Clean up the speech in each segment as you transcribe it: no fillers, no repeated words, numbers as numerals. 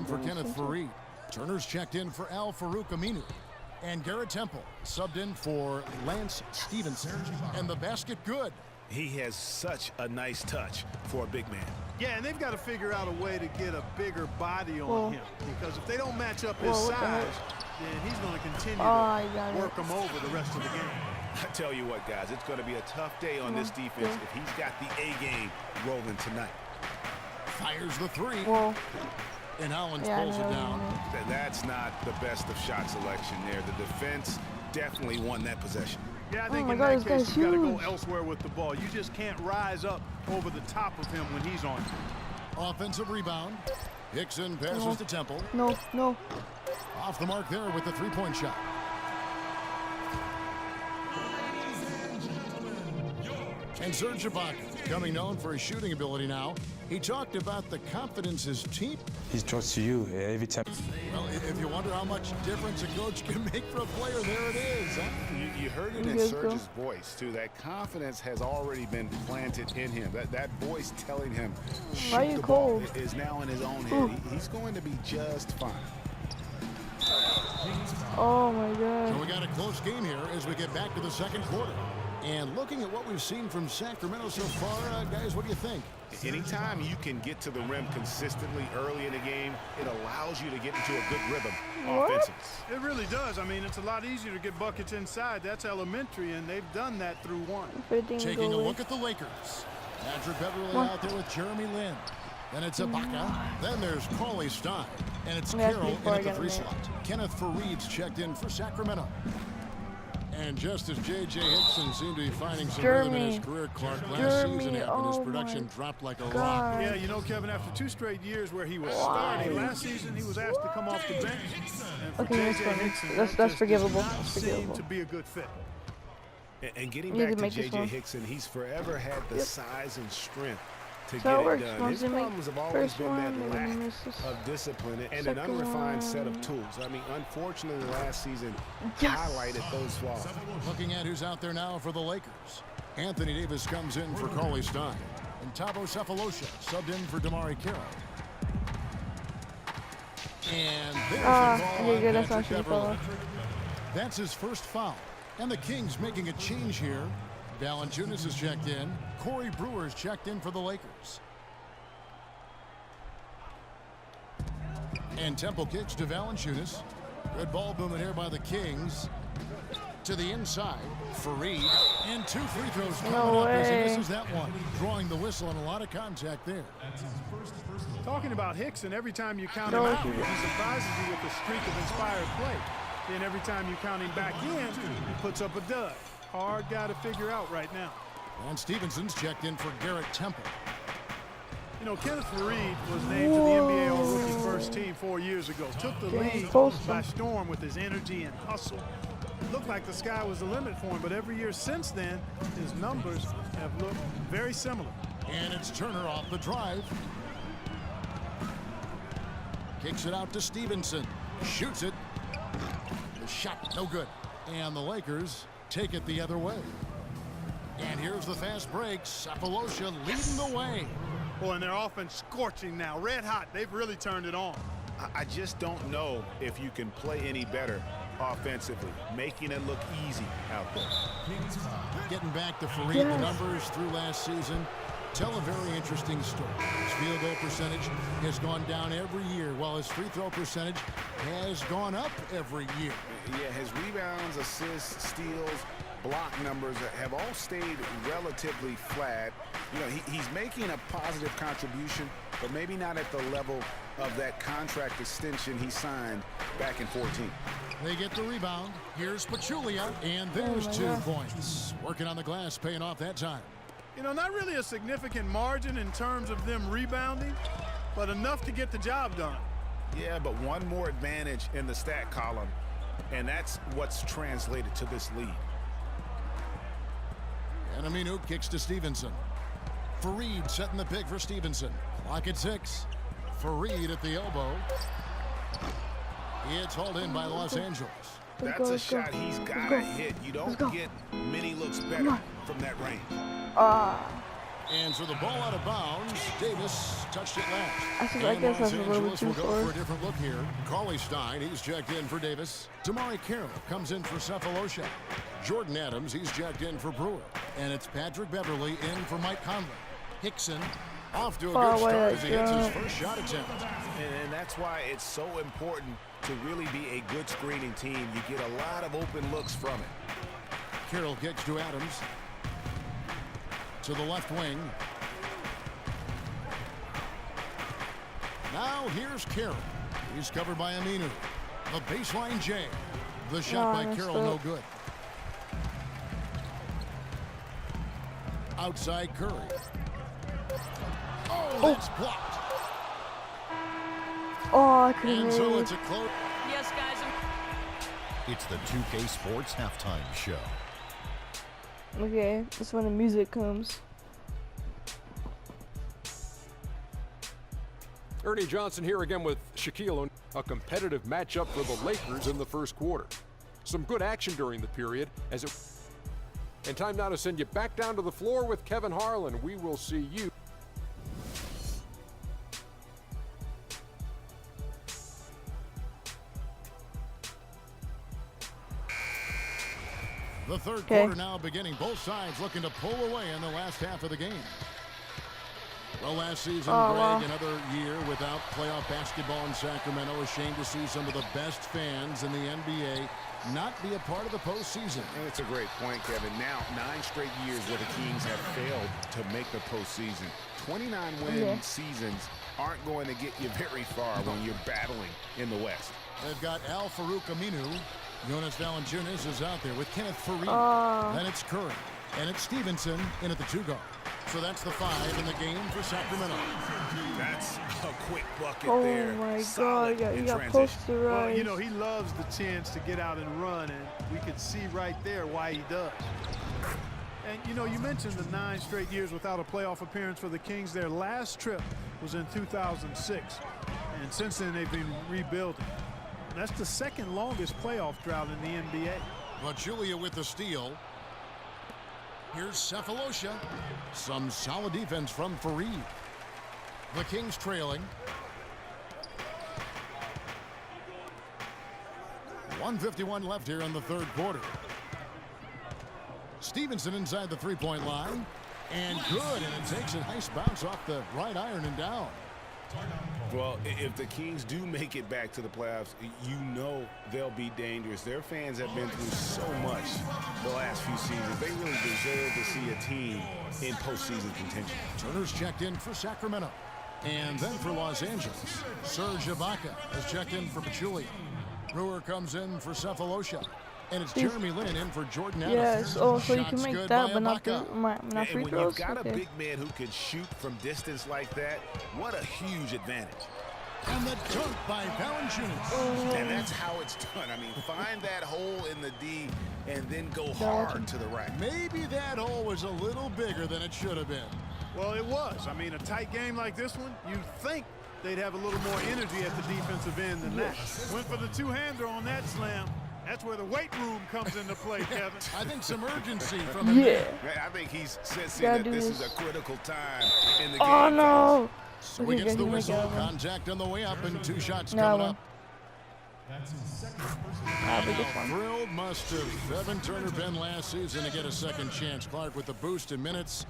for Kenneth Faried. Turner's checked in for Al Farouk Aminu. And Garrett Temple subbed in for Lance Stevenson. And the basket good. He has such a nice touch for a big man. Yeah, and they've got to figure out a way to get a bigger body on him. Because if they don't match up his size, then he's going to continue to work him over the rest of the game. I tell you what, guys, it's going to be a tough day on this defense if he's got the A game rolling tonight. Fires the three. And Hollins pulls it down. That's not the best of shot selection there. The defense definitely won that possession. Yeah, I think in that case, you got to go elsewhere with the ball. You just can't rise up over the top of him when he's on you. Offensive rebound. Hickson passes to Temple. No. Off the mark there with the three-point shot. And Serge Ibaka, becoming known for his shooting ability now. He talked about the confidence his team. He trusts you every time. Well, if you wonder how much difference a coach can make for a player, there it is. Huh? You heard it in Serge's voice, too. That confidence has already been planted in him. That voice telling him, shoot the ball, is now in his own head. He's going to be just fine. Oh, my God. So we got a close game here as we get back to the second quarter. And looking at what we've seen from Sacramento so far, guys, what do you think? Anytime you can get to the rim consistently early in the game, it allows you to get into a good rhythm offensively. It really does. I mean, it's a lot easier to get buckets inside. That's elementary, and they've done that through one. Taking a look at the Lakers. Patrick Beverly out there with Jeremy Lin. Then it's Ibaka. Then there's Cauley Stein. And it's Carroll in at the three slot. Kenneth Faried's checked in for Sacramento. And just as J.J. Hickson seemed to be finding some rhythm in his career, Clark, last season happened, his production dropped like a rock. Yeah, you know, Kevin, after 2 straight years where he was starting, last season he was asked to come off the bench. And for J.J. Hickson, that's forgivable. That seemed to be a good fit. And getting back to J.J. Hickson, he's forever had the size and strength to get it done. His problems have always been that lack of discipline and an unrefined set of tools. I mean, unfortunately, last season highlighted those flaws. Looking at who's out there now for the Lakers. Anthony Davis comes in for Cauley Stein. And Thabo Sefolosha subbed in for Damari Carroll. And there's the ball on Patrick Beverly. That's his first foul. And the Kings making a change here. Valanciunas is checked in. Corey Brewer's checked in for the Lakers. And Temple kicks to Valanciunas. Good ball movement here by the Kings. To the inside, Faried. And 2 free throws coming up as he misses that one. Drawing the whistle and a lot of contact there. Talking about Hickson, every time you count him out, he surprises you with a streak of inspired play. Then every time you count him back in, he puts up a dud. Hard guy to figure out right now. And Stevenson's checked in for Garrett Temple. You know, Kenneth Faried was named to the NBA All-Rookie First Team 4 years ago. Took the league by storm with his energy and hustle. It looked like the sky was the limit for him, but every year since then, his numbers have looked very similar. And it's Turner off the drive. Kicks it out to Stevenson. Shoots it. The shot, no good. And the Lakers take it the other way. And here's the fast break. Sefolosha leading the way. Boy, and their offense scorching now. Red hot. They've really turned it on. I just don't know if you can play any better offensively, making it look easy out there. Getting back to Faried, the numbers through last season tell a very interesting story. His field goal percentage has gone down every year, while his free throw percentage has gone up every year. Yeah, his rebounds, assists, steals, block numbers have all stayed relatively flat. You know, he's making a positive contribution, but maybe not at the level of that contract extension he signed back in 14. They get the rebound. Here's Pachulia, and there's 2 points. Working on the glass, paying off that time. You know, not really a significant margin in terms of them rebounding, but enough to get the job done. Yeah, but one more advantage in the stat column, and that's what's translated to this lead. And Aminu kicks to Stevenson. Faried setting the pick for Stevenson. Clock at 6. Faried at the elbow. It's hauled in by Los Angeles. That's a shot he's got to hit. You don't get many looks better from that range. And so the ball out of bounds. Davis touched it last. I guess that's a little Los too Angeles will go far. for a different look here. Cauley-Stein, he's checked in for Davis. Damari Carroll comes in for Cephalosha. Jordan Adams, he's checked in for Brewer. And it's Patrick Beverly in for Mike Conley. Hickson off to a good start as he hits his first shot attempt. And that's why it's so important to really be a good screening team. You get a lot of open looks from it. Carroll kicks to Adams. To the left wing. Now here's Carroll. He's covered by Aminu. The baseline J. The shot by Carroll, no good. Outside Curry. Oh, that's blocked. Oh, I couldn't And so hear it's a close. Yes, guys. It's the 2K Sports Halftime Show. Okay, that's when the music comes. Ernie Johnson here again with Shaquille O'Neal. A competitive matchup for the Lakers in the first quarter. Some good action during the period and time now to send you back down to the floor with Kevin Harlan. We will see you. The third quarter now beginning. Both sides looking to pull away in the last half of the game. Well, last season, Greg, another year without playoff basketball in Sacramento. A shame to see some of the best fans in the NBA not be a part of the postseason. And it's a great point, Kevin. Now, 9 straight years where the Kings have failed to make the postseason. 29-win seasons aren't going to get you very far when you're battling in the West. They've got Al-Farouq Aminu. Jonas Valanciunas is out there with Kenneth Faried. Then it's Curry. And it's Stevenson in at the 2 guard. So that's the 5 in the game for Sacramento. That's a quick bucket Oh there. my Solid God, he got in posterized. Well, you know, he loves the chance to get out and run, and we could see right there why he does. And, you know, you mentioned the 9 straight years without a playoff appearance for the Kings. Their last trip was in 2006, and since then they've been rebuilding. That's the second longest playoff drought in the NBA. But Julia with the steal. Here's Cephalosha. Some solid defense from Faried. The Kings trailing. 1:51 left here in the third quarter. Stevenson inside the three-point line. And good, and it takes a nice bounce off the right iron and down. Well, if the Kings do make it back to the playoffs, you know they'll be dangerous. Their fans have been through so much the last few seasons. They really deserve to see a team in postseason contention. Turner's checked in for Sacramento. And then for Los Angeles, Serge Ibaka has checked in for Pachulia. Brewer comes in for Cephalosha. And it's Jeremy Lin in for Jordan Adams. Yes, so you can make that, but not free And when throws? you've got a big man who can shoot from distance like that, what a huge advantage. And the dunk by Valanciunas. And that's how it's done. I mean, find that hole in the D and then go hard to the rack. Maybe that hole was a little bigger than it should have been. Well, it was. I mean, a tight game like this one, you'd think they'd have a little more energy at the defensive end than that. Went for the two-hander on that slam. That's where the weight room comes into play, Kevin. I think some urgency from him. Yeah. I think he's sensing that this is a critical time in the game. Oh, no. So he gets the whistle. Contact on the way up and 2 shots coming up. Thrilled must have Evan Turner been last season to get a second chance. Clark with the boost in minutes,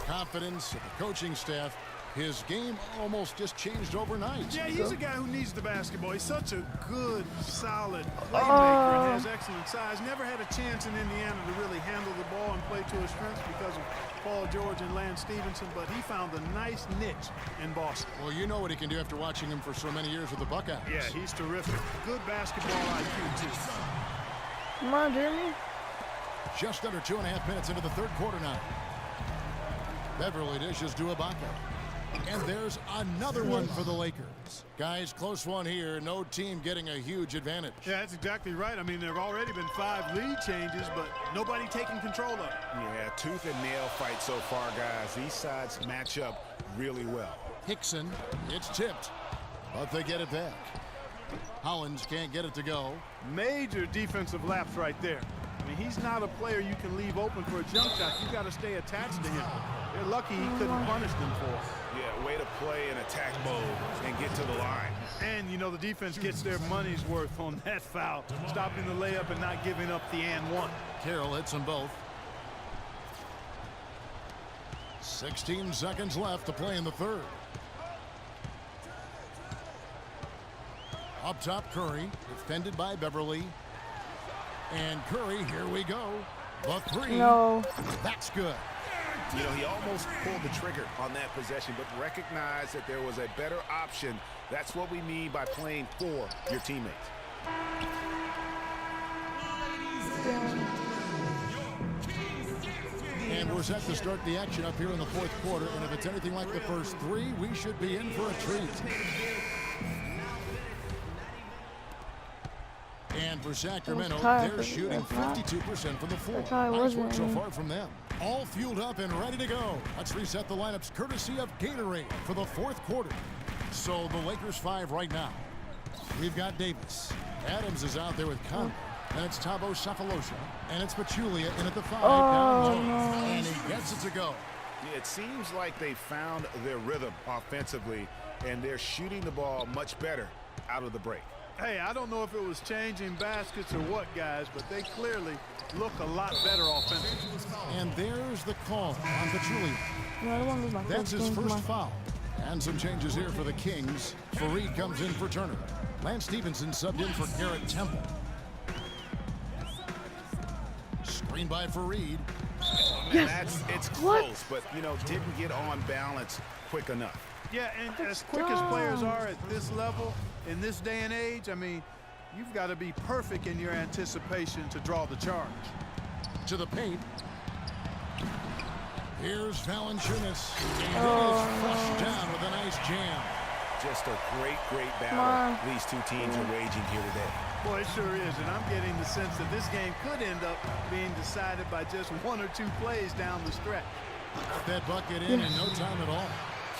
confidence of the coaching staff. His game almost just changed overnight. Yeah, he's a guy who needs the basketball. He's such a good, solid playmaker and has excellent size. Never had a chance in Indiana to really handle the ball and play to his strengths because of Paul George and Lance Stevenson, but he found a nice niche in Boston. Well, you know what he can do after watching him for so many years with the Buckeyes. Yeah, he's terrific. Good basketball IQ, too. Come on, Jeremy. Just under 2.5 minutes into the third quarter now. Beverly dishes to Ibaka. And there's another one for the Lakers. Guys, close one here. No team getting a huge advantage. Yeah, that's exactly right. I mean, there have already been 5 lead changes, but nobody taking control of it. Yeah, tooth and nail fight so far, guys. These sides match up really well. Hickson, it's tipped, but they get it back. Hollins can't get it to go. Major defensive lapse right there. I mean, he's not a player you can leave open for a jump shot. You got to stay attached to him. They're lucky he couldn't punish them for it. Yeah, way to play in attack mode and get to the line. And, you know, the defense gets their money's worth on that foul, stopping the layup and not giving up the and one. Carroll hits them both. 16 seconds left to play in the third. Up top, Curry, defended by Beverly. And Curry, here we go. The three. No. That's good. You know, he almost pulled the trigger on that possession, but recognized that there was a better option. That's what we mean by playing for your teammates. And we're set to start the action up here in the fourth quarter. And if it's anything like the first three, we should be in for a treat. And for Sacramento, they're shooting 52% from the floor. Nice work so far from them. All fueled up and ready to go. Let's reset the lineups courtesy of Gatorade for the fourth quarter. So the Lakers 5 right now. We've got Davis. Adams is out there with Conley. And it's Thabo Sefolosha. And it's Pachulia in at the 5 down low. And he gets it to go. Yeah, it seems like they found their rhythm offensively, and they're shooting the ball much better out of the break. Hey, I don't know if it was changing baskets or what, guys, but they clearly look a lot better offensively. And there's the call on Pachulia. That's his first foul. And some changes here for the Kings. Fareed comes in for Turner. Lance Stevenson subbed in for Garrett Temple. Screen by Fareed. Yes. It's close, but, you know, didn't get on balance quick enough. Yeah, and as quick as players are at this level, in this day and age, I mean, you've got to be perfect in your anticipation to draw the charge. To the paint. Here's Valanciunas. And it is flushed down with a nice jam. Just a great battle these two teams are waging here today. Boy, it sure is, and I'm getting the sense that this game could end up being decided by just one or two plays down the stretch. Got that bucket in no time at all.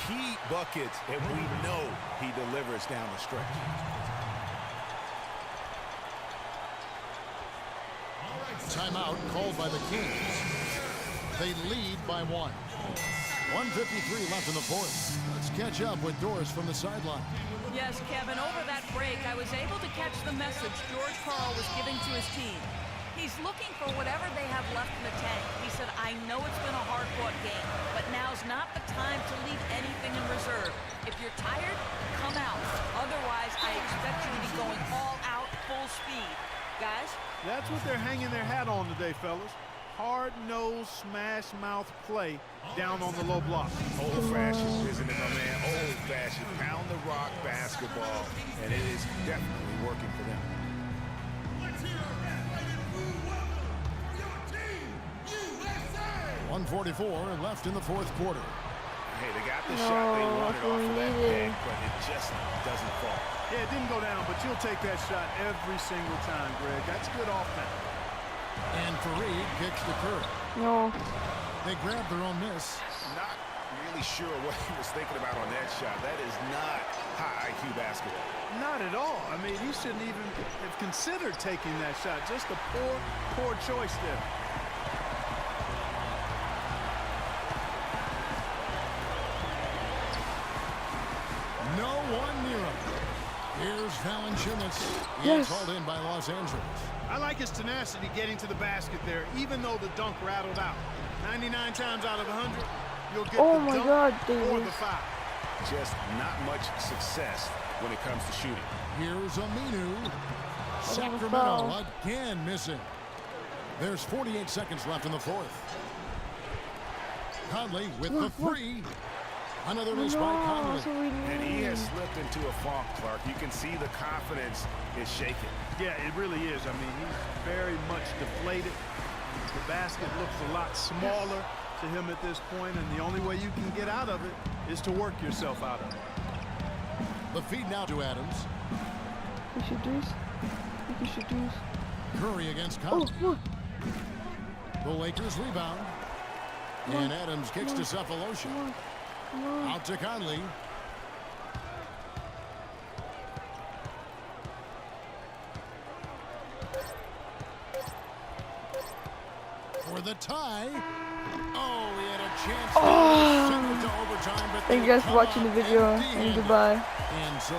Key buckets, and we know he delivers down the stretch. Timeout called by the Kings. They lead by 1. 1:53 left in the fourth. Let's catch up with Doris from the sideline. Yes, Kevin, over that break, I was able to catch the message George Karl was giving to his team. He's looking for whatever they have left in the tank. He said, I know it's been a hard-fought game, but now's not the time to leave anything in reserve. If you're tired, come out. Otherwise, I expect you to be going all out, full speed. Guys? That's what they're hanging their hat on today, fellas. Hard-nosed, smash-mouth play down on the low block. Old-fashioned, isn't it, my man? Old-fashioned, pound-the-rock basketball, and it is definitely working for them. 1:44 left in the fourth quarter. Hey, they got the shot they wanted off of that pick, but it just doesn't fall. Yeah, it didn't go down, but you'll take that shot every single time, Greg. That's good offense. And Fareed kicks to Curry. No. They grabbed their own miss. Not really sure what he was thinking about on that shot. That is not high IQ basketball. Not at all. I mean, he shouldn't even have considered taking that shot. Just a poor choice there. No one near him. Here's Valanciunas. He's called in by Los Angeles. I like his tenacity getting to the basket there, even though the dunk rattled out. 99 times out of 100, you'll get the dunk or the foul. Just not much success when it comes to shooting. Here's Aminu. Sacramento again missing. There's 48 seconds left in the fourth. Conley with the three. Another miss by Conley. And he has slipped into a funk, Clark. You can see the confidence is shaking. Yeah, it really is. I mean, he's very much deflated. The basket looks a lot smaller to him at this point, and the only way you can get out of it is to work yourself out of it. The feed now to Adams. We should do this. We should do this. Curry against Conley. The Lakers rebound. And Adams kicks to Sefolosha. Out to Conley. For the tie. Oh, he had a chance to send it to overtime, but Thank you guys for watching the video, and goodbye. And so